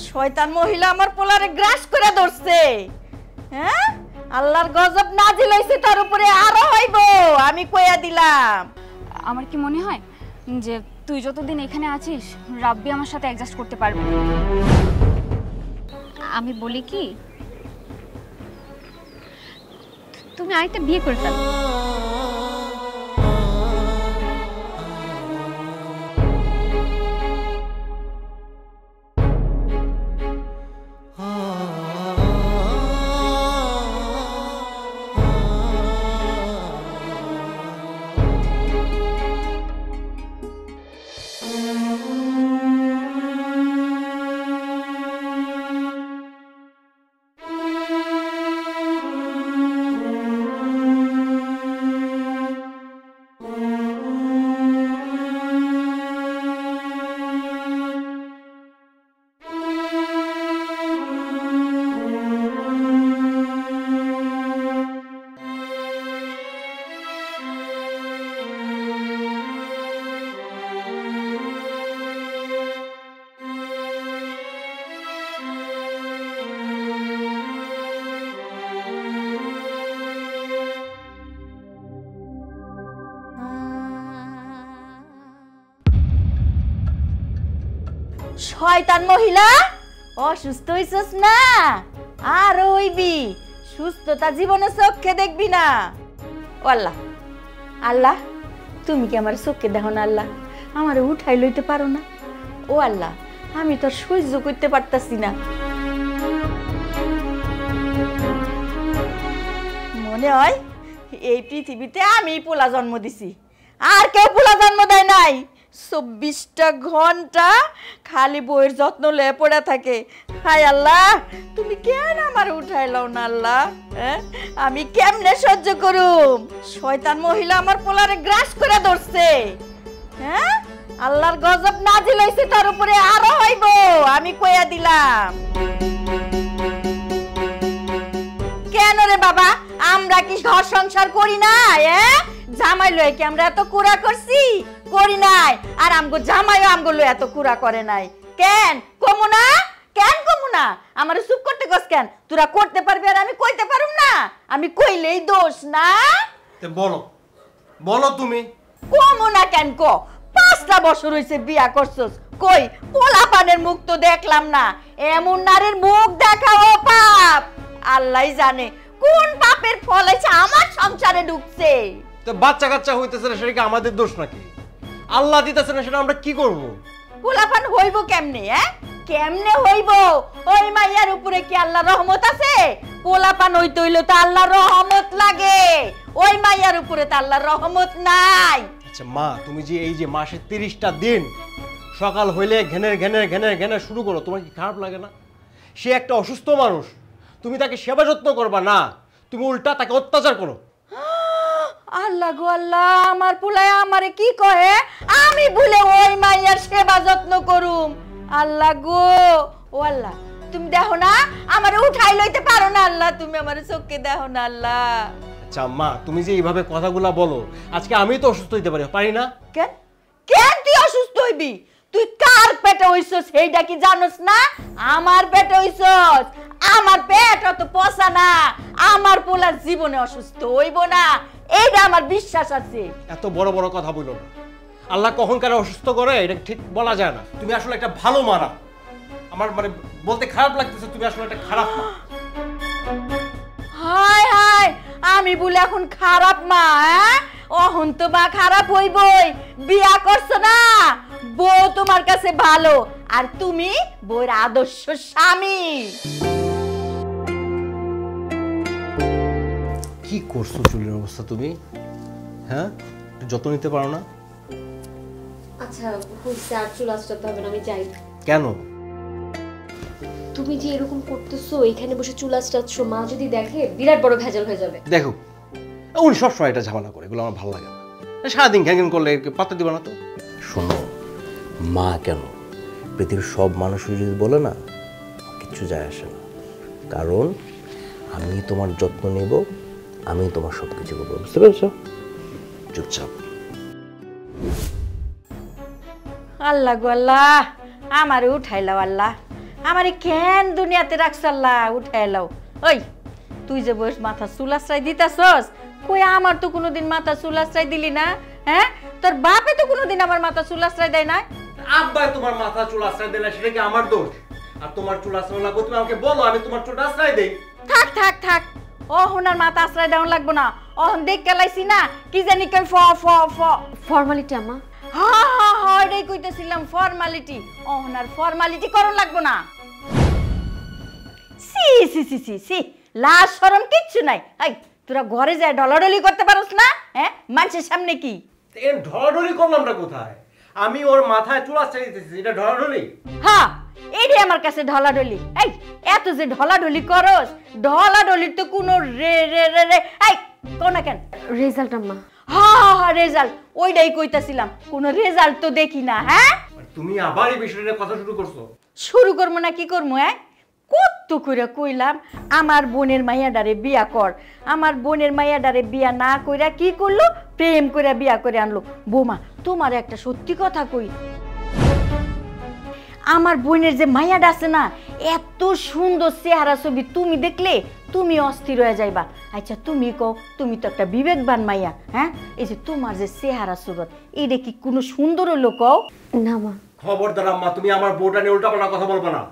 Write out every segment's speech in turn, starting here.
শয়তান মহিলা আমার পোলারে গ্রাস করে ধরছে। হ্যাঁ, আল্লাহর গজব নাজিল হইছে তার উপরে, আরো হইব, আমি কইয়া দিলাম। আমার কি মনে হয় যে তুই যতদিন এখানে আছিস রাব্বি আমার সাথে অ্যাডজাস্ট করতে পারবে। আমি বলি কি, তুমি আরেকটা বিয়ে করে ফেলো। শয়তান মহিলা, অসুস্থ হইছস না, আর হইবি। সুস্থতা জীবনে চোখে দেখবি না। ও আল্লাহ, আল্লাহ তুমি কি আমার চোখে দেখো না? আল্লাহ আমারে উঠাই লইতে পারো না? ও আল্লাহ, আমি তো সহ্য করতে পারতাছি না। মনে হয় এই পৃথিবীতে আমি পোলা জন্ম দিছি, আর কেউ পোলা জন্ম দেয় নাই। 24টা ঘন্টা খালি বইয়ের যত্ন লয়ে পড়ে থাকে। হায় আল্লাহ, তুমি কেন আমার উঠাইলাও না? আল্লাহ আমি কেমনে সহ্য করুম? শয়তান মহিলা আমার পোলারে গ্রাস করে ধরছে। হ্যাঁ, আল্লাহর গজব নাজিল হইছে তার উপরে, আরো হইব, আমি কইয়া দিলাম। কেন রে বাবা, আমরা কি ঘর সংসার করি না? জামাই লয়ে কি আমরা এত কুড়া করছি? করি নাই। আর আমগো জামাইও আমগো লয়ে এত কুড়া করে নাই। কেন কমু না? কেন কমু না? আমারে চুপ করতে কস কেন? তোরা করতে পারবি আর আমি কইতে পারুম না? আমি কইলেই দোষ না? বলো বলো, তুমি কমু না কেন? 5টা বছর হইছে বিয়া করছস, কই পোলা পানের মুখ তো দেখলাম না। এমন নারীর মুখ দেখাও পাপ। আল্লাহই জানে কোন পাপের ফল আছে আমার সংসারে ঢুকছে। তো বাচ্চা কাচ্চা হইতেছে না, সেটা কি আমাদের দোষ নাকি? আল্লাহ দিতেছে না, সেটা আমরা কি করব? পোলাপান হইব কেমনে? কেমনে হইব? ওই মাইয়ার উপরে কি আল্লাহর রহমত আছে? পোলাপান হইতে হইলে তো আল্লাহর রহমত লাগে, ওই মাইয়ার উপরে তো আল্লাহর রহমত নাই। আচ্ছা মা, তুমি যে এই যে মাসে 30টা দিন সকাল হইলে ঘেনের ঘেনের ঘেনের ঘেনের শুরু করো, তোমার কি খারাপ লাগে না? সে একটা অসুস্থ মানুষ, তুমি তাকে সেবা যত্ন করবা না, তুমি উল্টা তাকে অত্যাচার করো। আল্লাহ গো আল্লাহ, আমার পোলায় আমারে কি কহে? আমি ভুলে ওই মাইয়ার সেবা যত্ন করুম? আল্লাহ গো, ও আল্লাহ তুমি দেখো না, আমারে উঠাই লইতে পারো না? আল্লাহ তুমি আমারে চোখে দেখো না? আল্লাহ আচ্ছা মা, তুমি যে এইভাবে কথাগুলা বলো, আজকে আমি তো অসুস্থ হইতে পারি না? কেন কেন তুই অসুস্থ হইবি? তুই কার পেটে হইছস সেইটা কি জানোস না? আমার পেটে হইছস। আমার পেট অত পচা না, আমার পোলার জীবনে অসুস্থ হইব না, এইটা আমার বিশ্বাস আছে। এত বড় বড় কথা বলো না। আল্লাহ কখন কারে অসুস্থ করে এটা ঠিক বলা যায় না। তুমি আসলে একটা ভালো মা না, আমার মানে বলতে খারাপ লাগতেছে, তুমি আসলে একটা খারাপ মা। হায় হায়, আমি বলে এখন খারাপ মা? অহন তো মা খারাপ হইবই। বিয়া করছো না, বউ তোমার কাছে ভালো, আর তুমি বউর আদর্শ স্বামী। কি করছো চুলের অবস্থা তুমি? হ্যাঁ, যত্ন নিতে পারো না? আচ্ছা হইছে, আর চুল আঁচড়াতে হবে না, আমি যাই। কেন? তুমি যে এরকম করতেছো, এখানে বসে চুল আঁচড়াচ্ছো, মা যদি দেখে বিরাট বড় ভেজাল হয়ে যাবে। দেখো, উনি সবসময় এটা ঝামেলা করে, এগুলো আমার ভালো লাগে না। সারাদিন ঘ্যান ঘ্যান করলে পাত্তা দিবা না তো। শোনো মা, কেন পৃথিবীর সব মানুষই যদি বলে না, কিচ্ছু যায় আসে না, কারণ আমি তোমার যত্ন নেব, আমি তোমার সব কিছু করবো, বুঝতে পেরেছো? চুপচাপ। আল্লাহ গো আল্লাহ, আমারে উঠাইলাও আল্লাহ, আমারে কেন দুনিয়াতে রাখছাল্লা উঠে এলাও। ওই তুই যে বয়স মাথা চুল আশ্রয় দিতাছস, কই আমার তো কোনোদিন মাথা চুল আশ্রয় দিলি না। হ্যাঁ, তোর বাপে তো কোনোদিন আমার মাথা চুল আশ্রয় দেয় না। আব্বা তোমার মাথা চুল আশ্রয় দেয় না, সেটা কি আমার দোষ? আর তোমার চুল আশ্রয় লাগবে, তুমি আমাকে বলো, আমি তোমার চুলটা আশ্রয় দেই। থাক থাক থাক, ওনার মাথা আশ্রয় দেওয়া লাগবো না। অহন দেখ কেলাইছি না কি জানি কই ফ ফ ফ ফর্মালিটি আম্মা। হ্যাঁ হ্যাঁ হ্যাঁ, এটাই কইতেছিলাম, ফর্মালিটি। ওনার ফর্মালিটি করন লাগবো না। সি সি সি সি সি, লাজ শরম কিচ্ছু নাই। এই তোরা ঘরে যায় ডলাডলি করতে পারোস না? হ্যাঁ, মানুষের সামনে কি ঢলাঢলি করলামটা কোথায়? আমি ওর মাথায় চুল আশ্রয় দিতেছি, এটা ঢলাঢলি? হ্যাঁ, এইটাই আমার কাছে ঢলাঢলি। এই এত যে ঢলাঢলি করস, ঢলাঢলির তো কোনো রে রে রে রে এই কোন না কেন রেজাল্ট আম্মা। হ্যাঁ হ্যাঁ রেজাল্ট, ওইটাই কইতাছিলাম, কোনো রেজাল্ট তো দেখি না। হ্যাঁ, তুমি আবার এই বিষয়টা নিয়ে কথা শুরু করছো? শুরু করবো না কি করবো? হ্যাঁ, কত কইরা কইলাম আমার বোনের মাইয়াডারে বিয়া কর। আমার বোনের মাইয়াডারে বিয়া না কইরা কি করলো, প্রেম কইরা বিয়া করে আনলো। বৌমা তোমার একটা সত্যি কথা কই, আমার বোনের যে মাইয়াডা আছে না, এত সুন্দর চেহারা ছবি, তুমি দেখলে তুমি অস্থির হয়ে যাইবা। আচ্ছা তুমি কও, তুমি তো একটা বিবেকবান মাইয়া। হ্যাঁ, এই যে তোমার যে চেহারা সুরত, এইটা কি কোনো সুন্দর হলো কও? না মা। খবরদার আম্মা, তুমি আমার বউটা নিয়ে উল্টাপাল্টা কথা বলবা না।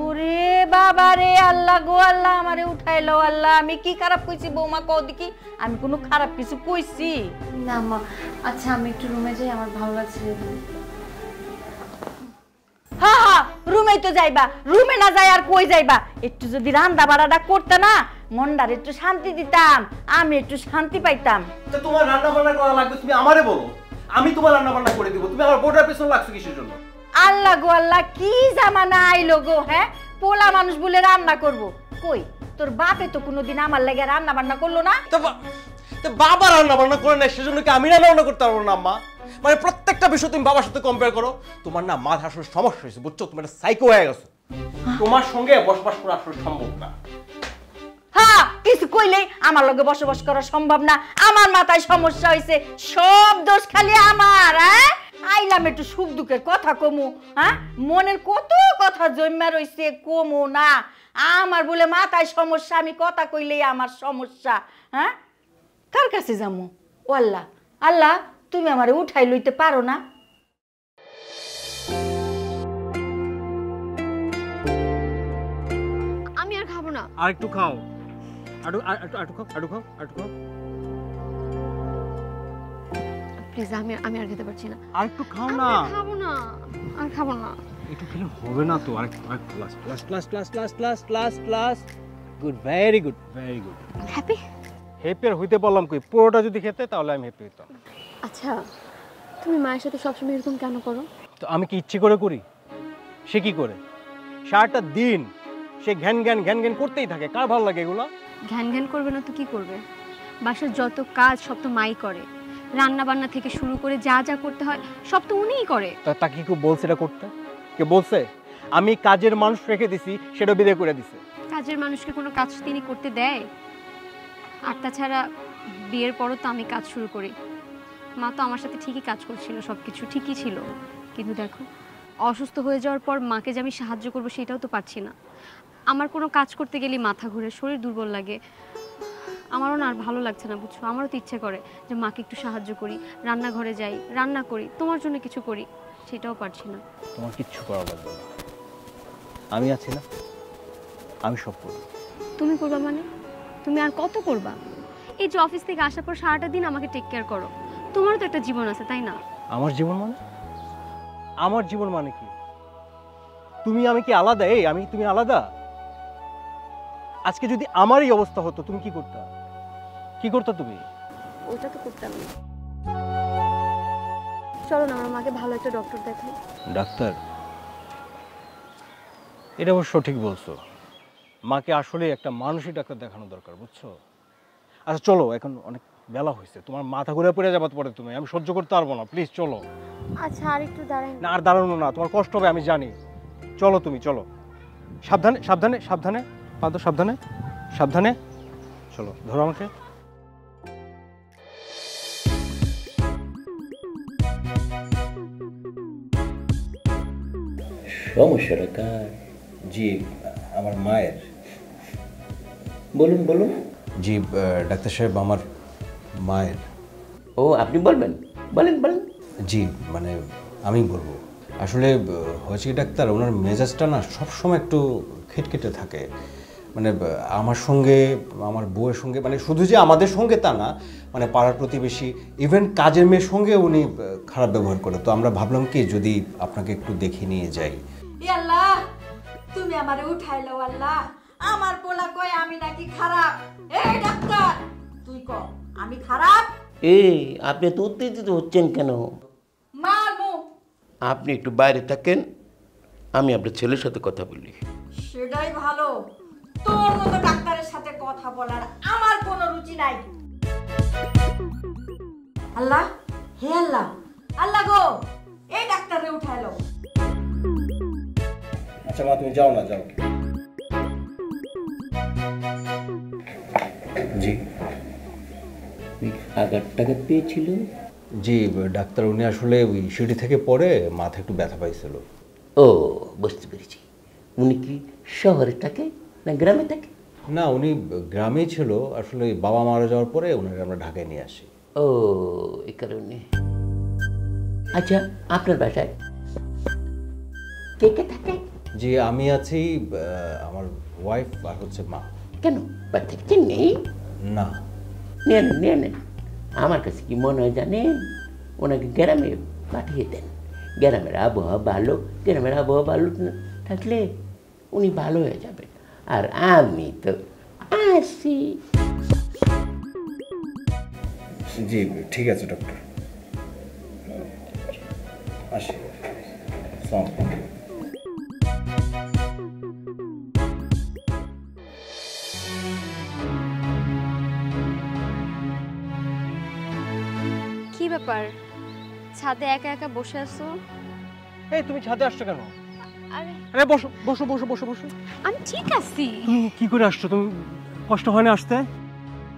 ওরে বাবা রে, আল্লাহ গো আল্লাহ, আমারে উঠাইলো আল্লাহ। আমি কি খারাপ কইছি বৌমা কও দেখি? আমি কোনো খারাপ কিছু কইছি? না মা। আচ্ছা আমি একটু রুমে যাই, আমার ভালো লাগছে। হ্যাঁ হ্যাঁ, রুমেই তো যাইবা, রুমে না যাই আর কই যাইবা? একটু যদি রান্না বাড়াটা করতে না, মনটার একটু শান্তি দিতাম, আমি একটু শান্তি পাইতাম। তো তোমার রান্না বান্না করা লাগবে, তুমি আমারে বলো, আমি তোমার রান্না বান্না করে দিব। তুমি আমার বউটার পেছনে লাগছো কিসের জন্য? আল্লাহ গো আল্লাহ, কি জামানা আইলো গো। হ্যাঁ, পোলা মানুষ বলে রান্না করব। কই তোর বাপে তো কোনোদিন আমার লাগে রান্না বান্না করলো না। তো বাবা রান্না বান্না করে না, সেজন্য কি আমি রান্না বান্না করতে পারবো না আম্মা? মানে প্রত্যেকটা বিষয় তুমি বাবার সাথে কম্পেয়ার করো। তোমার না মাথা আসলে সমস্যা হয়েছে, বুঝছো? তুমি একটা সাইকো হয়ে গেছো। তোমার সঙ্গে বসবাস করা আসলে সম্ভব না। হ্যাঁ, কিছু কইলেই আমার লগে বসবাস করা সম্ভব না, আমার মাথায় সমস্যা হয়েছে, সব দোষ খালি আমার। হ্যাঁ, আইলাম একটু সুখ দুঃখের কথা কমু। হ্যাঁ, মনের কত কথা জন্মা রইছে, কমু না। আমার বলে মাথায় সমস্যা, আমি কথা কইলেই আমার সমস্যা। হ্যাঁ, কার কাছে যামু? ও আল্লাহ, আল্লাহ তুমি আমারে উঠাই লইতে পারো না? আমি আর খাবো না। আর একটু খাও, আটু আটু খাও, আটু খাও, আটু খাও। প্লিজ, আমি আর খেতে পারছি না। আর একটু খাও না। খাবো না, আর খাবো না। একটু খেলে হবে না তো। আরেকটু plus plus plus plus plus plus plus plus. Good, very good, very good. Happy? Happy আর হইতে বললাম কই, পুরোটা যদি খেতে তাহলে আমি হ্যাপি হইতাম। আচ্ছা, তুমি মায়ের সাথে সবসময় এরকম কেন করো? তো আমি কি ইচ্ছে করে করি? সে কি করে? সারাটা দিন সে ঘ্যান ঘ্যান ঘ্যান ঘ্যান করতেই থাকে। কার ভালো লাগে এগুলো? ঘ্যান ঘ্যান করবে না তো কি করবে? বাসার যত কাজ সব তো মাই করে, রান্না বান্না থেকে শুরু করে যা যা করতে হয় সব তো উনিই করে। তাকে কেউ বলছে এটা করতে? কে বলছে? আমি কাজের মানুষ রেখে দিছি, সেটা বিদায় করে দিছে। কাজের মানুষকে কোনো কাজ তিনি করতে দেয়? আর তাছাড়া বিয়ের পরও তো আমি কাজ শুরু করি, মা তো আমার সাথে ঠিকই কাজ করছিল, সব কিছু ঠিকই ছিল। কিন্তু দেখো, অসুস্থ হয়ে যাওয়ার পর মাকে যে আমি সাহায্য করবো সেটাও তো পারছি না। আমার কোনো কাজ করতে গেলেই মাথা ঘুরে, শরীর দুর্বল লাগে। আমারও না আর ভালো লাগছে না, বুঝছো? আমারও তো ইচ্ছে করে যে মাকে একটু সাহায্য করি, রান্নাঘরে যাই, রান্না করি, তোমার জন্য কিছু করি, সেটাও পারছি না। তোমার কিচ্ছু করা লাগবে না, আমি আছি না, আমি সব করব। তুমি করবা মানে? তুমি আর কত করবা? এই যে অফিস থেকে আসার পর সারাটা দিন আমাকে টেক কেয়ার করো, তোমারও তো একটা জীবন আছে, তাই না? আমার জীবন মানে? আমার জীবন মানে কি? তুমি আমি কি আলাদা? তুমি আলাদা? আজকে যদি আমার এই অবস্থা হতো, তুমি কি করতে? কি করতে তুমি? ওটা তো করতাম না। চলো না, আমার মাকে ভালো একটা ডক্টর দেখাই। ডাক্তার? এটা অবশ্য ঠিক বলছো, মাকে আসলে একটা মানসিক ডাক্তার দেখানো দরকার, বুঝছো? আচ্ছা চলো, এখন অনেক বেলা হয়েছে, তোমার মাথা ঘুরে পড়ে যাবার পরে তুমি, আমি সহ্য করতে পারবো না, প্লিজ চলো। আচ্ছা আর একটু দাঁড়াই না, আর দাঁড়ানো না, তোমার কষ্ট হবে আমি জানি। চলো তুমি, চলো। সাবধানে সাবধানে সাবধানে, পাদো সাবধানে সাবধানে, চলো, ধরো আমাকে। সমস্যাটা কার? জি আমার মায়ের। বলুন বলুন। জি ডাক্তার সাহেব আমার মায়ের। ও আপনি বলবেন, বলেন বলেন। জি মানে আমি বলবো আসলে হয়েছে কি ডাক্তার, ওনার মেজাজটা না সবসময় একটু খিটখিটে থাকে। মানে আমার সঙ্গে, আমার বউয়ের সঙ্গে, মানে শুধু যে আমাদের সঙ্গে তা না, মানে পাড়ার প্রতিবেশী, ইভেন কাজের মেয়ের সঙ্গে উনি খারাপ ব্যবহার করে। তো আমরা ভাবলাম কি যদি আপনাকে একটু দেখে নিয়ে যাই। আল্লাহ তুমি আমারে উঠাইলো আল্লাহ, আমার পোলা কয় আমি নাকি খারাপ। এই ডাক্তার তুই ক আমি খারাপ? এই আপনি তো উত্তেজিত হচ্ছেন কেন? মারমু। আপনি একটু বাইরে থাকেন, আমি আপনার ছেলের সাথে কথা বলি। সেটাই ভালো, তোর মতো ডাক্তারের সাথে কথা বলার আমার কোনো রুচি নাই। আল্লাহ, হে আল্লাহ, আল্লাহ গো এই ডাক্তারে উঠাইলো। আচ্ছা মা তুমি যাও না, যাও। জি আঘাত টাঘাত পেয়েছিল? জি ডাক্তার উনি আসলে ওই সিঁড়ি থেকে পড়ে মাথা একটু ব্যথা পাইছিল। ও বুঝতে পেরেছি। উনি কি শহরে থাকে না গ্রামে থাকে? না উনি গ্রামেই ছিল, আসলে বাবা মারা যাওয়ার পরে ওনাকে আমরা ঢাকায় নিয়ে আসি। ও এই কারণে। আচ্ছা আপনার বাসায় কে কে থাকে? জি আমি আছি, আমার ওয়াইফ আর হচ্ছে মা। কেন বাচ্চা কি নেই? না নিয়ে নেন নিয়ে নেন। আমার কাছে কি মনে হয় জানেন, ওনাকে গ্রামে পাঠিয়ে দেন। গ্রামের আবহাওয়া ভালো, গ্রামের আবহাওয়া ভালো থাকলে উনি ভালো হয়ে যাবেন। আর আমি তো আসি। জি ঠিক আছে ডক্টর, আসি। কি ব্যাপার, ছাদে একা একা বসে আছো? এই তুমি ছাদে আসছো কেন? আরে আরে বসো বসো বসো বসো বসো। আমি ঠিক আছি। তুমি কি করে আসছো? তুমি কষ্ট হয় না আসতে?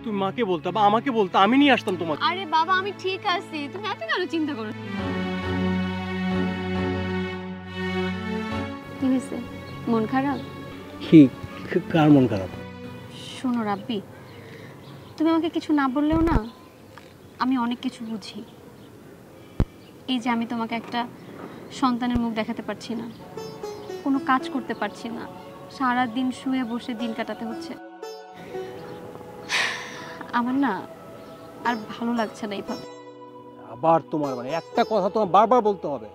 তুমি মাকে বলতে বা আমাকে বলতে, আমি নিয়ে আসতাম তোমাকে। আরে বাবা আমি ঠিক আছি, তুমি এত কেন চিন্তা করো? কি হয়েছে, মন খারাপ? কি কার মন খারাপ? শোনো রাব্বি, তুমি আমাকে কিছু না বললেও না আমি অনেক কিছু বুঝি। এই যে আমি তোমাকে একটা সন্তানের মুখ দেখাতে পারছি না, কোনো কাজ করতে পারছি না, সারা দিন শুয়ে বসে দিন কাটাতে হচ্ছে, আমার না আর ভালো লাগছে না এইভাবে। আবার তোমার মানে একটা কথা তোমার বারবার বলতে হবে?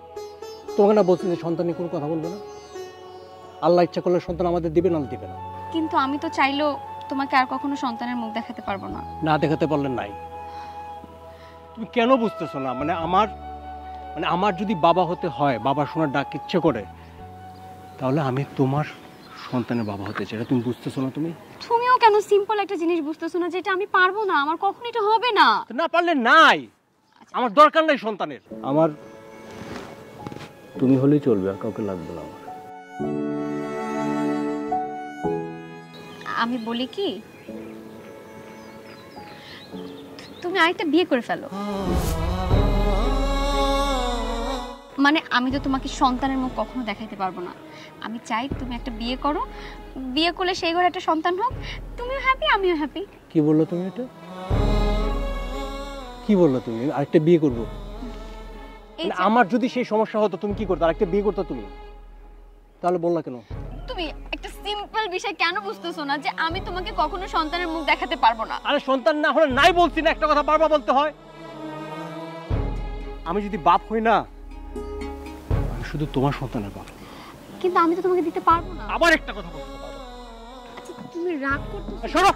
তোমাকে না বলছি যে সন্তান নিয়ে কোনো কথা বলবে না? আল্লাহ ইচ্ছা করলে সন্তান আমাদের দিবে, না দিবে না। কিন্তু আমি তো চাইলেও তোমাকে আর কখনো সন্তানের মুখ দেখাতে পারবো না। না দেখাতে পারলেন নাই। তুমি কেন বুঝতেছো না? মানে আমার যদি বাবা হতে হয়, বাবা শোনার ডাক ইচ্ছে করে, তাহলে আমি তোমার সন্তানের বাবা হতে চাই। তুমি বুঝতেছো না? তুমিও কেন সিম্পল একটা জিনিস বুঝতেছো না, যেটা আমি পারবো না, আমার কখনো এটা হবে না। না পারলে নাই, আমার দরকার নাই সন্তানের। আমার তুমি হলেই চলবে, আর কাউকে লাগবে না আমার। আমি বলি কি, তুমি আরেকটা বিয়ে করে ফেলো। মানে আমি তো তোমাকে সন্তানের মুখ কখনো দেখাইতে পারবো না। আমি চাই তুমি একটা বিয়ে করো, বিয়ে করলে সেই ঘরে একটা সন্তান হোক, তুমিও হ্যাপি আমিও হ্যাপি। কি বললো তুমি এটা? কি বললো তুমি? আরেকটা বিয়ে করবো? আমার যদি সেই সমস্যা হতো তুমি কি করতে? আরেকটা বিয়ে করতে তুমি? তাহলে বললা কেন? তুমি একটা সিম্পল বিষয় কেন বুঝতেছো না, যে আমি তোমাকে কখনো সন্তানের মুখ দেখাতে পারবো না? আরে সন্তান না হলে নাই বলছি না, একটা কথা বারবার বলতে হয়? আমি যদি বাপ হই না, আমি শুধু তোমার সন্তানের বাপ। কিন্তু আমি তো তোমাকে দিতে পারবো না। আবার একটা কথা বলতে পারবো? আচ্ছা তুমি রাগ করতেছো? শোনো,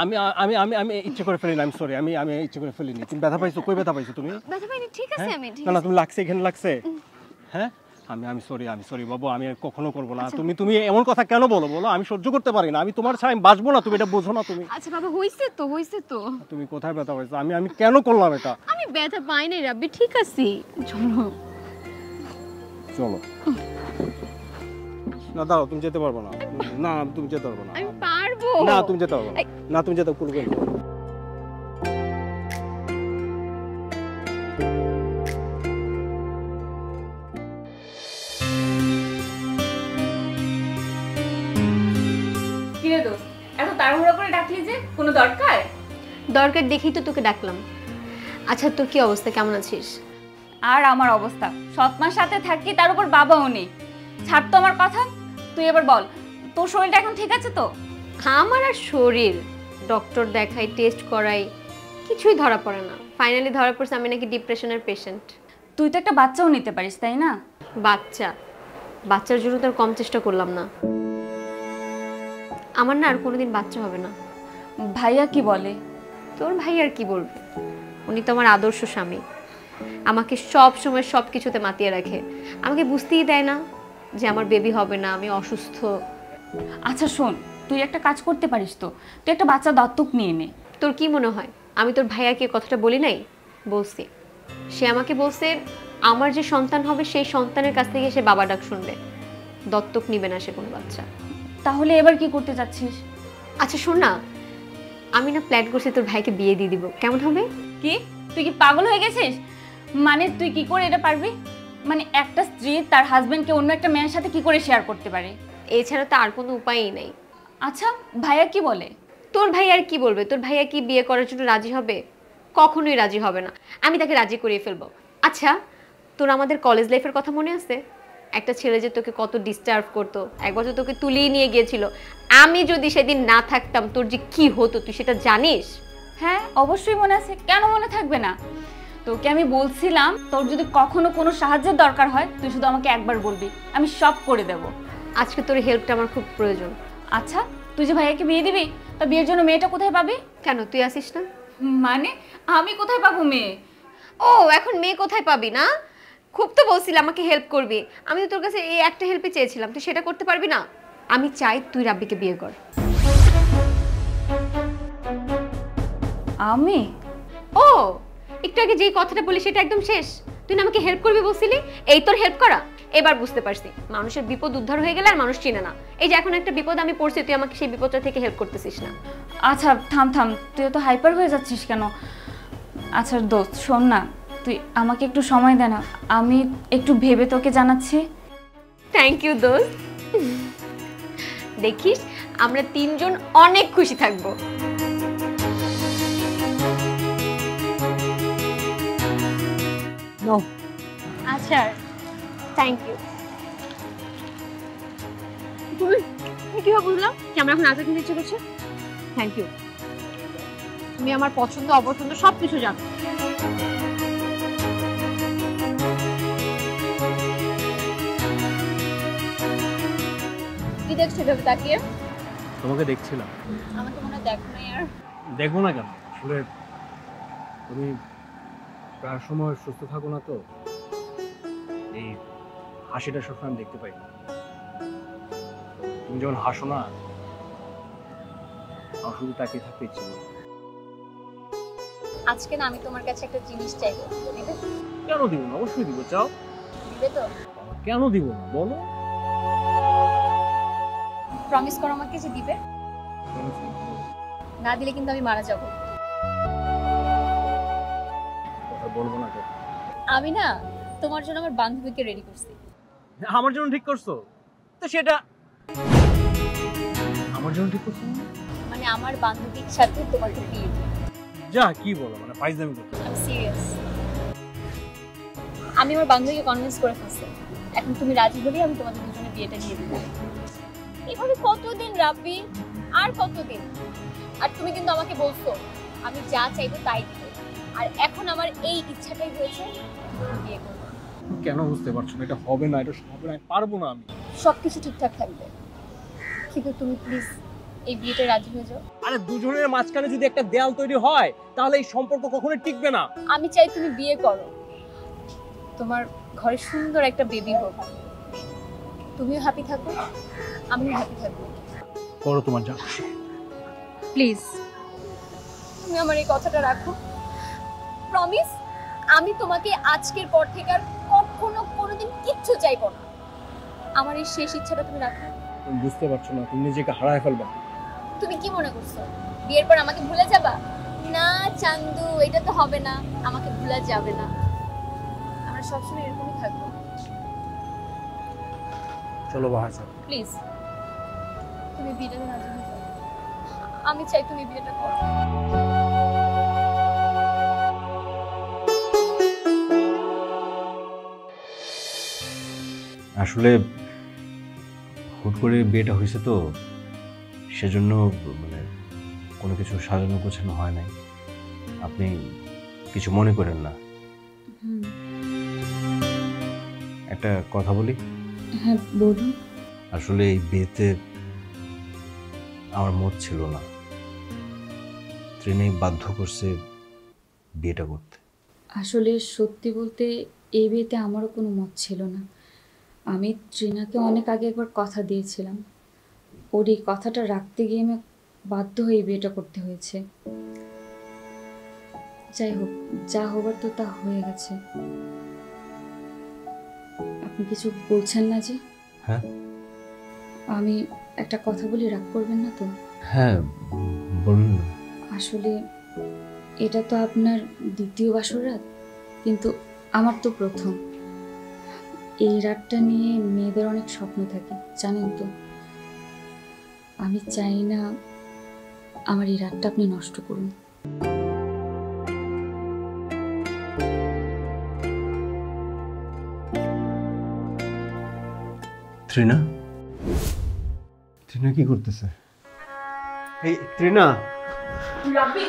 আমি আমি আমি আমি ইচ্ছে করে ফেলিনি। আমি সরি, আমি আমি ইচ্ছে করে ফেলিনি। তুমি ব্যথা পাইছো? কই ব্যথা পাইছো তুমি? ব্যথা পাইনি, ঠিক আছে আমি ঠিক না না আছে। তুমি লাগছে, এখানে লাগছে। হ্যাঁ আমি সরি বাবু, আমি আর কখনো করবো না। তুমি এমন কথা কেন বলো? আমি সহ্য করতে পারি না। আমি তোমার ছাড়া আমি বাঁচবো না, তুমি এটা বোঝো না? তুমি আচ্ছা বাবা, হইছে তো। তুমি কোথায় ব্যথা পাইছো? আমি কেন করলাম এটা? আমি ব্যথা পাই নাই রাব্বি, ঠিক আছে চলো। না দাঁড়াও, তুমি যেতে পারবো না। না তুমি যেতে পারবো না। আমি পারবো না তুমি যেতে পারবো না। না তুমি যেতে পারবো না। কিরে দোস্ত, এত তাড়াহুড়ো করে ডাকলি যে? কোনো দরকার? দরকার দেখেই তো তোকে ডাকলাম। আচ্ছা, তোর কি অবস্থা, কেমন আছিস? আর আমার অবস্থা, সৎমার সাথে থাকি, তার উপর বাবাও নেই। ছাড় তো আমার কথা, তুই এবার বল, তোর শরীরটা এখন ঠিক আছে তো? আমার আর শরীর, ডক্টর দেখাই, টেস্ট করাই, কিছুই ধরা পড়ে না। ফাইনালি ধরা পড়ছে আমি নাকি ডিপ্রেশনের পেশেন্ট। তুই তো একটা বাচ্চাও নিতে পারিস, তাই না? বাচ্চার জন্য তো আর কম চেষ্টা করলাম না। আমার না আর কোনোদিন বাচ্চা হবে না। ভাইয়া কি বলে? তোর ভাই আর কি বলবে, উনি তো আমার আদর্শ স্বামী। আমাকে সব সময় সব কিছুতে মাতিয়ে রাখে, আমাকে বুঝতেই দেয় না যে আমার বেবি হবে না, আমি অসুস্থ। আচ্ছা শোন, তুই একটা কাজ করতে পারিস তো, তুই একটা বাচ্চা দত্তক নিয়ে নে। তোর কি মনে হয় আমি তোর ভাইয়াকে কথাটা বলি নাই? বলছি। সে আমাকে বলছে আমার যে সন্তান হবে সেই সন্তানের কাছ থেকে সে বাবা ডাক শুনবে, দত্তক নিবে না সে কোনো বাচ্চা। তাহলে এবার কি করতে যাচ্ছিস? আচ্ছা শোন না, আমি না প্ল্যান করছি তোর ভাইকে বিয়ে দিয়ে দিব, কেমন হবে? কি, তুই কি পাগল হয়ে গেছিস? মানে তুই কি করে এটা পারবি? মানে একটা স্ত্রী তার হাজবেন্ডকে অন্য একটা মেয়ের সাথে কি করে শেয়ার করতে পারে? এছাড়া তো আর কোনো উপায়ই নেই। আচ্ছা ভাইয়া কি বলে? তোর ভাই আর কি বলবে? তোর ভাইয়া কি বিয়ে করার জন্য রাজি হবে? কখনোই রাজি হবে না। আমি তাকে রাজি করিয়ে ফেলবো। আচ্ছা, তোর আমাদের কলেজ লাইফের কথা মনে আছে? একটা ছেলে যে তোকে কত ডিস্টার্ব করতো, একবার তো তোকে তুলেই নিয়ে গিয়েছিল। আমি যদি সেদিন না থাকতাম তোর যে কি হতো তুই সেটা জানিস? হ্যাঁ অবশ্যই মনে আছে, কেন মনে থাকবে না? তোকে আমি বলছিলাম তোর যদি কখনো কোনো সাহায্যের দরকার হয় তুই শুধু আমাকে একবার বলবি, আমি সব করে দেব। আজকে তোর হেল্পটা আমার খুব প্রয়োজন। আচ্ছা, তুই যে ভাইয়াকে বিয়ে দিবি, তা বিয়ের জন্য মেয়েটা কোথায় পাবি? কেন, তুই আসিস না? মানে আমি কোথায় পাবো মেয়ে? ও, এখন মেয়ে কোথায় পাবি না? খুব তো বলছিলাম আমাকে হেল্প করবি, আমি তো তোর কাছে এই একটা হেল্পই চেয়েছিলাম, তুই সেটা করতে পারবি না? আমি চাই তুই রাব্বিকে বিয়ে কর। আমি? ও, একটু আগে যেই কথাটা বলি সেটা একদম শেষ। তুই না আমাকে হেল্প করবি বলছিলি, এই তোর হেল্প করা। এবার বুঝতে পারছি মানুষের বিপদ উদ্ধার হয়ে গেলে আর মানুষ চিনে না। এই যে এখন একটা বিপদ আমি পড়ছি, তুই আমাকে সেই বিপদটা থেকে হেল্প করতেছিস না। আচ্ছা থাম থাম, তুই তো হাইপার হয়ে যাচ্ছিস কেন? আচ্ছা দোস্ত শোন না, তুই আমাকে একটু সময় দে না, আমি একটু ভেবে তোকে জানাচ্ছি। থ্যাংক ইউ দোস্ত। দেখিস আমরা তিনজন অনেক খুশি থাকবো। আচ্ছা, থ্যাংক ইউ। তুমি কিভাবে বুঝলাম কি আমরা এখন আজাদ নিতে ইচ্ছে করছে? Thank you. তুমি আমার পছন্দ অপছন্দ সব কিছু জানো। কি দেখছো ভেবে তাকিয়ে? তোমাকে দেখছিলাম। আমাকে মনে দেখো না আর। দেখবো না কেন, আসলে তুমি প্রায় সময় সুস্থ থাকো না তো, এই হাসিটা সবসময় আমি দেখতে পাই না। তুমি যখন হাসো না আমার শুধু তাকিয়ে থাকতে ইচ্ছে করে। আজকে না আমি তোমার কাছে একটা জিনিস চাইবো, দিবে? কেন দিব না, অবশ্যই দিব। চাও? দিবে তো? কেন দিব না বলো। প্রমিস করো আমাকে যে দিবে। না দিলে কিন্তু আমি মারা যাব। কথা বলবো না তো। আমি না তোমার জন্য আমার বান্ধবীকে রেডি করছি। আমার জন্য ঠিক করছো তো? সেটা আমার জন্য ঠিক করছো মানে আমার বান্ধবীর সাথে তোমাকে বিয়ে দিই। যা কি বলো, মানে ফাইজলামি করছো? আমি সিরিয়াস। আমি আমার বান্ধবীকে কনভিন্স করে ফেলছি, এখন তুমি রাজি হলেই আমি তোমাদের দুজনে বিয়েটা দিয়ে দেব। এভাবে কতদিন রাব্বি, আর কতদিন? আর তুমি কিন্তু আমাকে বলছো আমি যা চাইবো তাই দিব, আর এখন আমার এই ইচ্ছাটাই হয়েছে বিয়ে করব। কেন বুঝতে পারছো না? এটা হবে না, এটা হবে না, পারবো না আমি। সবকিছু ঠিকঠাক থাকবে, কিন্তু তুমি প্লিজ এই বিয়েতে রাজি হয়ে যাও। আরে দুজনের মাঝখানে যদি একটা দেয়াল তৈরি হয় তাহলে এই সম্পর্ক কখনোই টিকবে না। আমি চাই তুমি বিয়ে করো, তোমার ঘরে সুন্দর একটা বেবি হোক, তুমিও হ্যাপি থাকো আমিও হ্যাপি থাকবো। করো তোমার যা। প্লিজ তুমি আমার এই কথাটা রাখো, প্রমিস। আমি তোমাকে আজকের পর থেকে আর কখনো কোনোদিন কিচ্ছু চাইবো না। আমার এই শেষ ইচ্ছাটা তুমি রাখো। তুমি বুঝতে পারছো না, তুমি নিজেকে হারায় ফেলবা। তুমি কি মনে করছো বিয়ের পর আমাকে ভুলে যাবা? না চান্দু, এটা তো হবে না, আমাকে ভুলা যাবে না। আমরা সবসময় এরকমই থাকবো। চলো বাহার চলো। প্লিজ তুমি বিয়েটাতে রাজি হয়ে যাও। আমি চাই তুমি বিয়েটা করো। আসলে হুট করে বিয়েটা হয়েছে তো, সেজন্য মানে কোনো কিছু সাজানো গোছানো হয় নাই। আপনি কিছু মনে করেন না। একটা কথা বলি? হ্যাঁ বলুন। আসলে এই বিয়েতে আমার মত ছিল না, ট্রেনে বাধ্য করছে বিয়েটা করতে। আসলে সত্যি বলতে এই বিয়েতে আমারও কোনো মত ছিল না। আমি ট্রিনাকে অনেক আগে একবার কথা দিয়েছিলাম, ওর এই কথাটা রাখতে গিয়ে আমি বাধ্য হয়ে বিয়েটা করতে হয়েছে। যাই হোক, যা হবার তো তা হয়ে গেছে। আপনি কিছু বলছেন না যে? হ্যাঁ, আমি একটা কথা বলি, রাগ করবেন না তো? হ্যাঁ বলুন। আসলে এটা তো আপনার দ্বিতীয় বাসর রাত, কিন্তু আমার তো প্রথম। এই রাতটা নিয়ে মেয়েদের অনেক স্বপ্ন থাকে, জানেন তো। আমি চাই না আমার এই রাতটা আপনি নষ্ট করুন। ট্রিনা, ট্রিনা কি করতেছে? এই ট্রিনা! রাব্বি,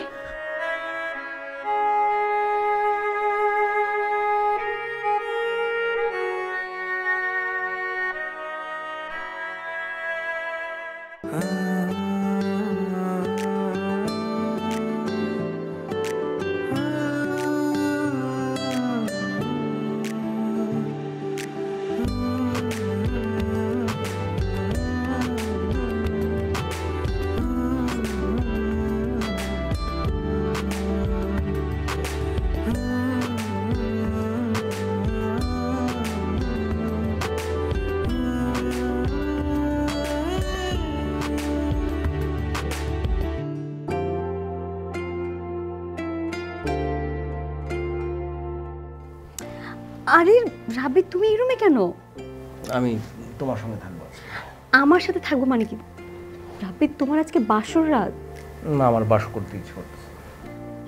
আরে রাব্বি, তুমি এই রুমে কেন? আমি তোমার সঙ্গে থাকবো। আমার সাথে থাকবো মানে কি? রাব্বি, তোমার আজকে বাসর রাত? না, আমার বাস করতে ইচ্ছে করতেছে।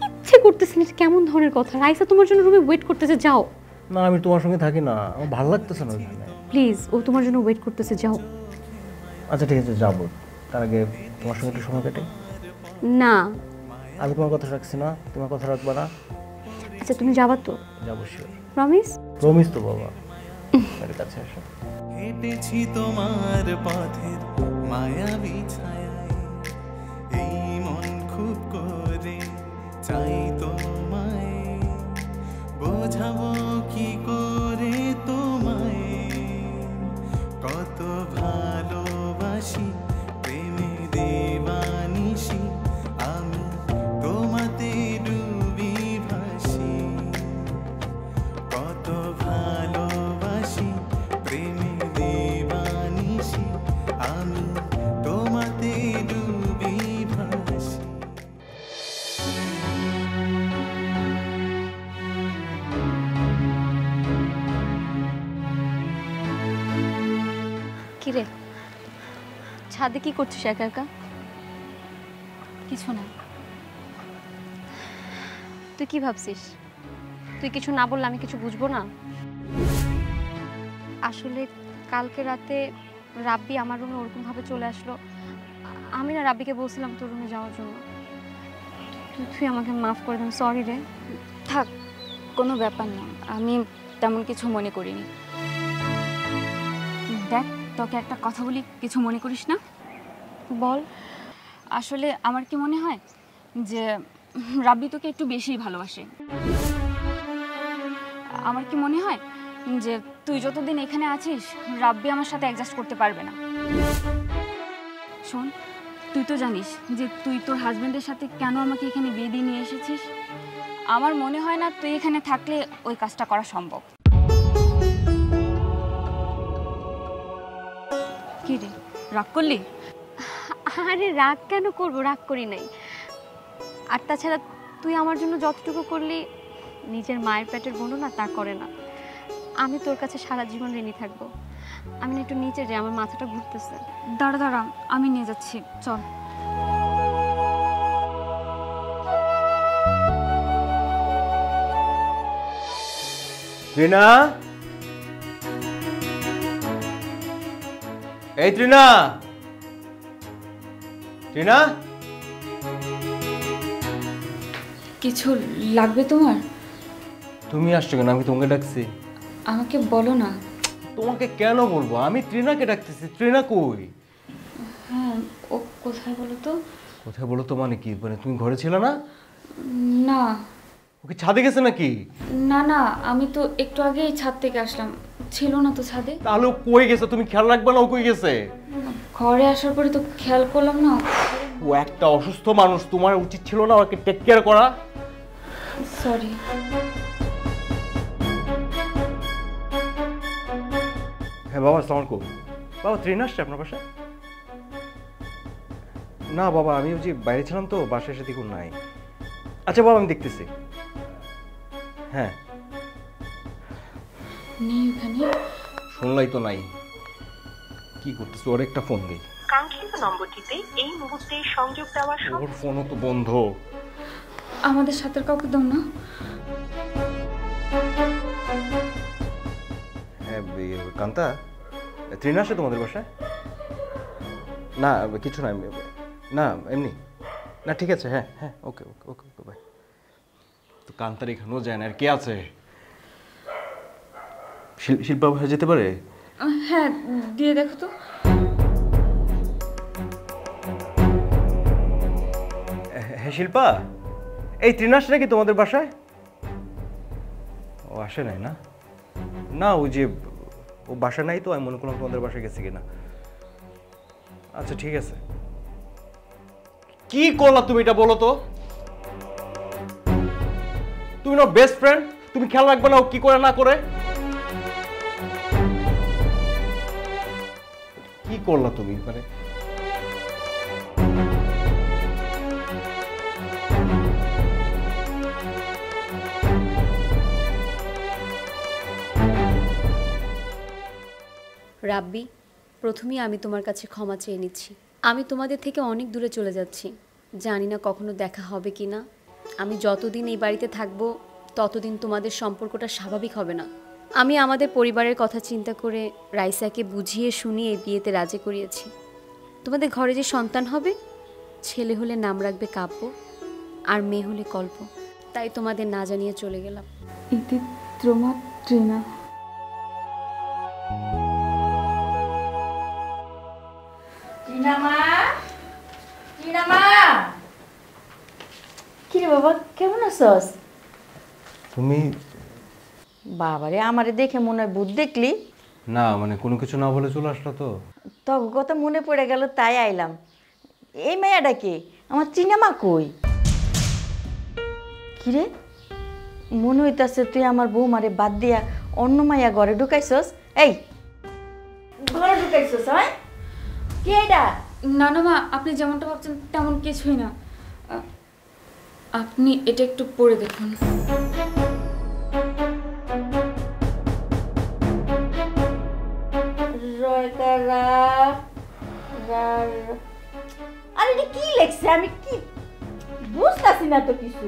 ইচ্ছে করতেছে না? কেমন ধরনের কথা? রাইসা তোমার জন্য রুমে ওয়েট করতেছে, যাও। না, আমি তোমার সঙ্গে থাকি না, আমার ভালো লাগতেছে না ওইখানে। প্লিজ, ও তোমার জন্য ওয়েট করতেছে, যাও। আচ্ছা ঠিক আছে, যাবো। তার আগে তোমার সঙ্গে একটু সময় কাটে। না। আমি তোমার কথা রাখছি না, তোমার কথা রাখবা না? আচ্ছা তুমি যাবা তো? যাবো, শিওর। প্রমিস? প্রমিস তো বাবা। মেরে কাছে আসো। হেঁটেছি তোমার পথের মায়াবী ছায়ায়, এই মন খুব করে চাই তোমায়, বোঝাবো কি করে তোমায়, কত ভালোবাসি প্রেমে দেবানিসি, আমি তোমাতে ডুবি ভাসি, কত ভালোবাসি প্রেমে দেবানিসি, আমি তোমাতে ডুবি ভাসি। কিরে, ছাদে কি করছিস একা একা? কিছু না। তুই কি ভাবছিস? তুই কিছু না বললে আমি কিছু বুঝবো না? আসলে কালকে রাতে রাব্বি আমার রুমে ওরকম ভাবে চলে আসলো। আমি না রাব্বিকে বলছিলাম তোর রুমে যাওয়ার জন্য। তুই আমাকে মাফ করে দেন। সরি রে। থাক, কোনো ব্যাপার না, আমি তেমন কিছু মনে করিনি। দেখ, তোকে একটা কথা বলি, কিছু মনে করিস না? বল। আসলে আমার কি মনে হয় যে রাব্বি তোকে একটু বেশিই ভালোবাসে। আমার কি মনে হয় যে তুই যতদিন এখানে আছিস রাব্বি আমার সাথে অ্যাডজাস্ট করতে পারবে না। শোন, তুই তো জানিস যে তুই তোর হাজবেন্ডের সাথে কেন আমাকে এখানে বিয়ে দিয়ে নিয়ে এসেছিস। আমার মনে হয় না তুই এখানে থাকলে ওই কাজটা করা সম্ভব। কি রে, রাগ করলি? আরে রাগ কেন করবো? রাগ করি নাই। আর তাছাড়া তুই আমার জন্য যতটুকু করলি নিজের মায়ের পেটের বোনও না তা করে না। আমি তোর কাছে সারা জীবন ঋণী থাকবো। আমি না একটু নিচে যাই, আমার মাথাটা ঘুরতেছে। দাঁড়া দাঁড়া, আমি নিয়ে যাচ্ছি, চল। ত্রিনা, এই ত্রিনা, ত্রিনা, কিছু লাগবে তোমার? তুমি আসছো কেন? আমি তোমাকে ডাকছি। আমাকে বলো না। তোমাকে কেন বলবো? আমি ত্রিনাকে ডাকতেছি। ত্রিনা কই? হ্যাঁ, ও কোথায় বলো তো? কোথায় বলো তো মানে কি? মানে তুমি ঘরে ছিলে না? না ওকে ছাদে গেছে নাকি? না না, আমি তো একটু আগেই ছাদ থেকে আসলাম, ছিল না তো ছাদে। তাহলে ও কই গেছে? তুমি খেয়াল রাখবে না ও কই গেছে? ঘরে আসার পরে তো খেয়াল করলাম না। ও একটা অসুস্থ মানুষ, তোমার উচিত ছিল না ওকে টেক কেয়ার করা? সরি। হ্যাঁ বাবা, আসসালামু আলাইকুম। বাবা ত্রিনা আসছে আপনার বাসায়? না বাবা, আমি ওই যে বাইরে ছিলাম তো, বাসায় এসে দেখুন নাই। আচ্ছা বাবা, আমি দেখতেছি। হ্যাঁ, নেই ওখানে। শুনলাই তো নাই। কি করতেছ? ওর একটা ফোন দিই। কাঙ্ক্ষিত নম্বরটিতে এই মুহূর্তে সংযোগ দেওয়া ওর ফোনও তো বন্ধ। আমাদের সাথে কাউকে দাও না। হ্যাঁ কান্তা, ত্রিনা আসে তোমাদের বাসায়? না কিছু না, না এমনি না। ঠিক আছে, হ্যাঁ হ্যাঁ, ওকে ওকে ওকে ওকে বাই। তো কান্তার এখানেও যায় না, আর কে আছে? শিল্পা হয়ে যেতে পারে। হ্যাঁ, দিয়ে দেখো তো। হ্যাঁ শিল্পা, এই ত্রিনা আসে নাকি তোমাদের বাসায়? ও আসে নাই না? না ওই যে ও বাসা নাই তো, আমি মনে করলাম তোমাদের বাসায় গেছে কিনা। আচ্ছা ঠিক আছে। কি করলা তুমি এটা বলো তো? তুমি না বেস্ট ফ্রেন্ড, তুমি খেয়াল রাখবে না ও কি করে না করে? কি করলা তুমি? মানে রাব্বি, প্রথমেই আমি তোমার কাছে ক্ষমা চেয়ে নিচ্ছি। আমি তোমাদের থেকে অনেক দূরে চলে যাচ্ছি, জানি না কখনো দেখা হবে কি না। আমি যতদিন এই বাড়িতে থাকবো ততদিন তোমাদের সম্পর্কটা স্বাভাবিক হবে না। আমি আমাদের পরিবারের কথা চিন্তা করে রাইসাকে বুঝিয়ে শুনিয়ে এই বিয়েতে রাজি করিয়েছি। তোমাদের ঘরে যে সন্তান হবে, ছেলে হলে নাম রাখবে কাব্য, আর মেয়ে হলে কল্প। তাই তোমাদের না জানিয়ে চলে গেলাম। ইতি ত্রমা ত্রিনা। কি রে বাবা, কেমন আছস? তুমি বাবারে, আমারে দেখে মনে হয় ভূত দেখলি। না মানে কোনো কিছু না বলে চলে আসলো তো। তব কথা মনে পড়ে গেল তাই আইলাম। এই মায়াটা কে? আমার চিনামা কই? কিরে, মনে হইতাছে তুই আমার বৌমারে বাদ দিয়া অন্য মায়া ঘরে ঢুকাইছস। এই ঘরে ঢুকাইছস? হয় কি এটা? না না মা, আপনি যেমনটা ভাবছেন তেমন কিছুই না। আপনি এটা একটু পড়ে দেখুন। আরে এটা কি লেখছে? আমি কি বুঝতাছি না তো কিছু।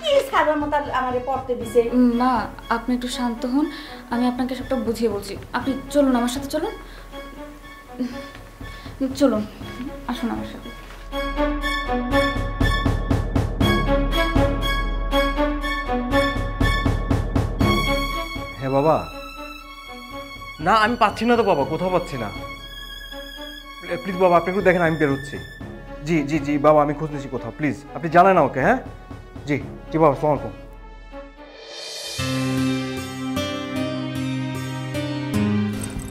কি সাদার মতো আমারে পড়তে দিছে? মা, আপনি একটু শান্ত হন, আমি আপনাকে সবটা বুঝিয়ে বলছি। আপনি চলুন, আমার সাথে চলুন। চলুন, আসুন আমার সাথে। হ্যাঁ বাবা। না আমি পাচ্ছি না তো বাবা, কোথাও পাচ্ছি না। প্লিজ বাবা, আপনি একটু দেখেন, আমি বেরোচ্ছি। জি জি জি বাবা, আমি খোঁজ নিচ্ছি কোথাও। প্লিজ আপনি জানান না ওকে। হ্যাঁ জি জি বাবা, আসসালামু আলাইকুম।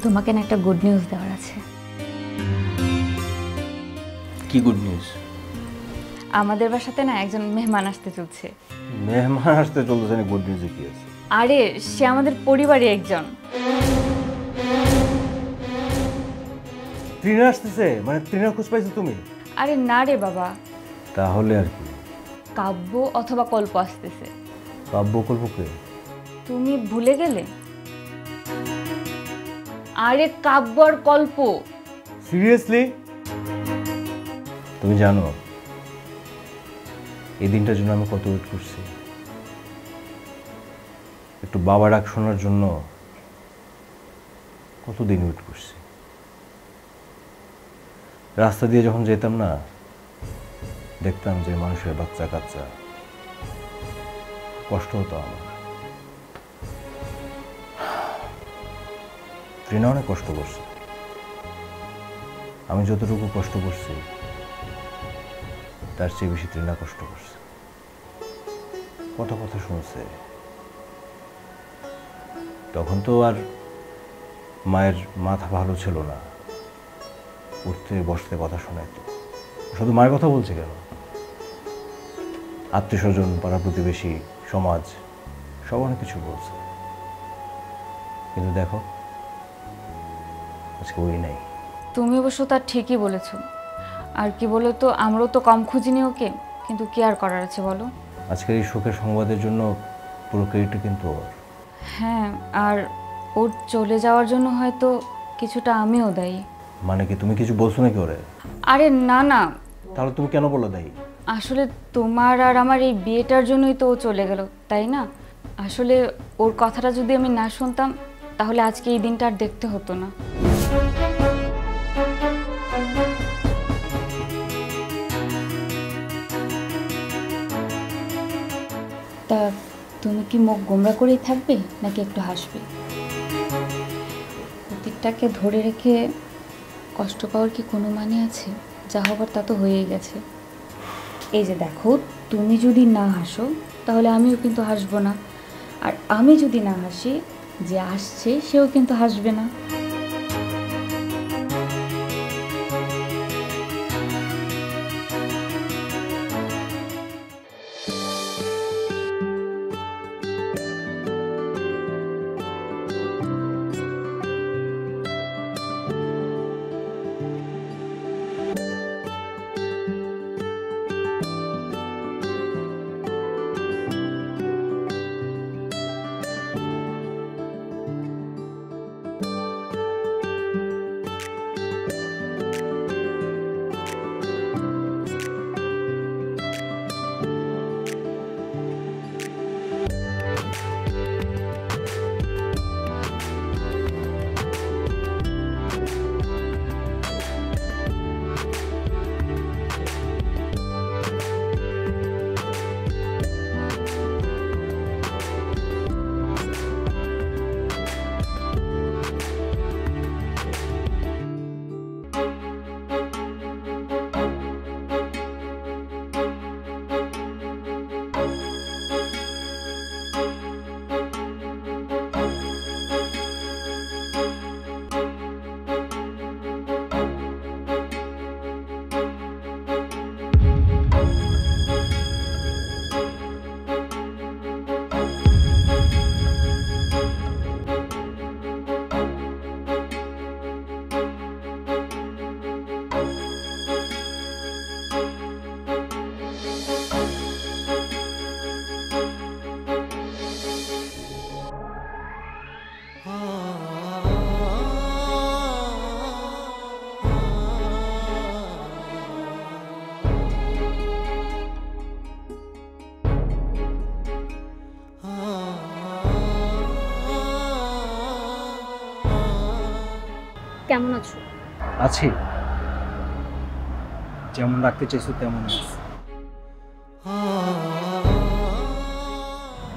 তোমাকে না একটা গুড নিউজ দেওয়ার আছে। কি গুড নিউজ? আমাদের বাসাতে না একজন মেহমান আসতে চলছে। মেহমান আসতে চলতেছে না, গুড নিউজে কি আছে? আরে সে আমাদের পরিবারে একজন। ত্রিনা আসতেছে? মানে ত্রিনার খোঁজ পাইছো তুমি? আরে না রে বাবা, তাহলে আর কি? কাব্য অথবা কল্প আসতেছে। কাব্য কল্পকে? তুমি ভুলে গেলে? আরে কাব্য আর কল্প। সিরিয়াসলি? তুমি জানো এই দিনটার জন্য আমি কত ওয়েট করছি? একটু বাবা ডাক শোনার জন্য কতদিন ওয়েট করছি। রাস্তা দিয়ে যখন যেতাম না, দেখতাম যে মানুষের বাচ্চা কাচ্চা, কষ্ট হতো আমার। ত্রিনা অনেক কষ্ট করছে, আমি যতটুকু কষ্ট করছি তার চেয়ে বেশি ত্রিনা কষ্ট করছে। কত কথা শুনছে, তখন তো আর মায়ের মাথা ভালো ছিল না, উঠতে বসতে কথা শোনাইতো। শুধু মায়ের কথা বলছে কেন, আত্মীয় স্বজন, পাড়া প্রতিবেশী, সমাজ সব অনেক কিছু বলছে, কিন্তু দেখো আজকে ওই নাই। তুমি অবশ্য তার ঠিকই বলেছ। আর কি বলো তো, আমরাও তো কম খুঁজিনি ওকে, কিন্তু কি আর করার আছে বলো। আজকের এই শোকের সংবাদের জন্য পুরো ক্রেডিটটা কিন্তু ওর। হ্যাঁ, আর ওর চলে যাওয়ার জন্য হয়তো কিছুটা আমিও দায়ী। মানে কি তুমি কিছু বলছো নাকি ওরে? আরে না না, তাহলে তুমি কেন বলো দায়ী? আসলে তোমার আর আমার এই বিয়েটার জন্যই তো ও চলে গেল, তাই না? আসলে ওর কথাটা যদি আমি না শুনতাম তাহলে আজকে এই দিনটা আর দেখতে হতো না। তা তুমি কি মুখ গোমরা করেই থাকবে নাকি একটু হাসবে? অতীতটাকে ধরে রেখে কষ্ট পাওয়ার কি কোনো মানে আছে? যা হবার তা তো হয়েই গেছে। এই যে দেখো, তুমি যদি না হাসো তাহলে আমিও কিন্তু হাসবো না, আর আমি যদি না হাসি, যে আসছে সেও কিন্তু হাসবে না। কেমন আছো? আছি, যেমন রাখতে চাইছো তেমন আছি।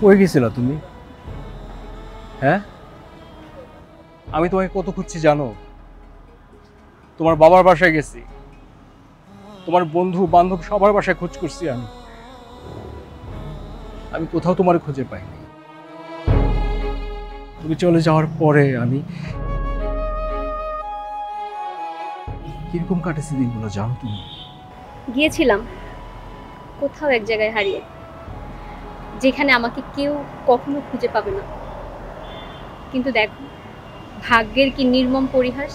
কই গেছিলা তুমি? হ্যাঁ, আমি তোমাকে কত খুঁজছি জানো? তোমার বাবার বাসায় গেছি, তোমার বন্ধু বান্ধব সবার বাসায় খোঁজ করছি আমি কোথাও তোমার খুঁজে পাইনি। তুমি চলে যাওয়ার পরে আমি কিরকম কাটেছি দিনগুলো জানো তুমি? গিয়েছিলাম কোথাও এক জায়গায় হারিয়ে, যেখানে আমাকে কেউ কখনো খুঁজে পাবে না। কিন্তু দেখো, ভাগ্যের কি নির্মম পরিহাস,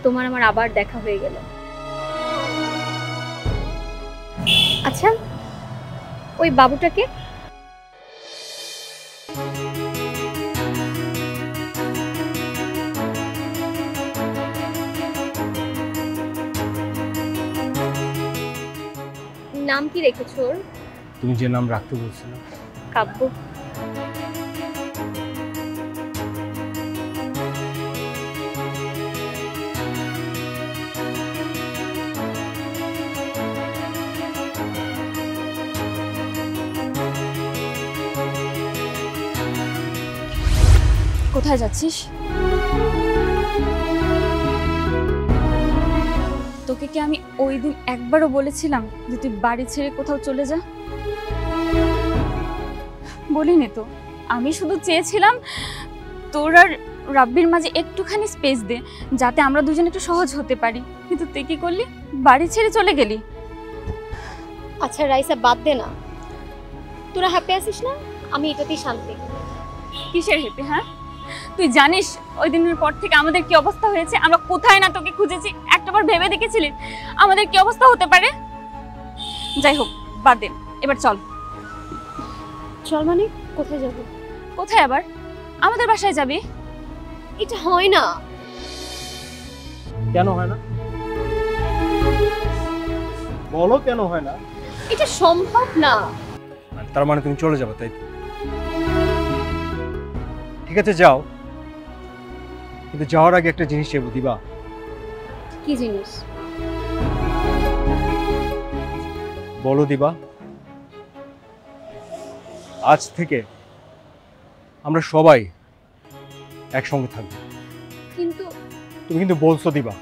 তোমার আমার আবার দেখা হয়ে গেল। আচ্ছা, ওই বাবুটাকে? নাম কি রেখেছো ওর? তুমি যে নাম রাখতে বলছিলে। কাব্য। কোথায় যাচ্ছিস? তোকে কি আমি ওই দিন একবারও বলেছিলাম যে তুই বাড়ি ছেড়ে কোথাও চলে যা? বলিনি তো। আমি শুধু চেয়েছিলাম তোর আর রাব্বির মাঝে একটুখানি স্পেস দে, যাতে আমরা দুজন একটু সহজ হতে পারি। কিন্তু তুই কি করলি? বাড়ি ছেড়ে চলে গেলি। আচ্ছা রাইসা, বাদ দে না। তোরা হ্যাপি আছিস না? আমি এটাতেই শান্তি। কিসের হেপি? হ্যাঁ, তুই জানিস ওই দিনের পর থেকে আমাদের কি অবস্থা হয়েছে? আমরা কোথায় না তোকে খুঁজেছি, একটাবার ভেবে দেখেছিলি আমাদের কি অবস্থা হতে পারে? যাই হোক, বাদ দে, এবার চল। চল মানে? কোথায় যাব? কোথায় আবার? আমাদের বাসায় যাবি। এটা হয় না। কেন হয় না বলো, কেন হয় না? এটা সম্ভব না। তার মানে তুমি চলে যাবে, তাই তো? ঠিক আছে, যাও, কিন্তু যাওয়ার আগে একটা জিনিস চাইবো। দিবা? কি জিনিস? বলো দিবা। আজ থেকে আমরা সবাই একসঙ্গে থাকবো। কিন্তু তুমি কিন্তু বলছো দিবা।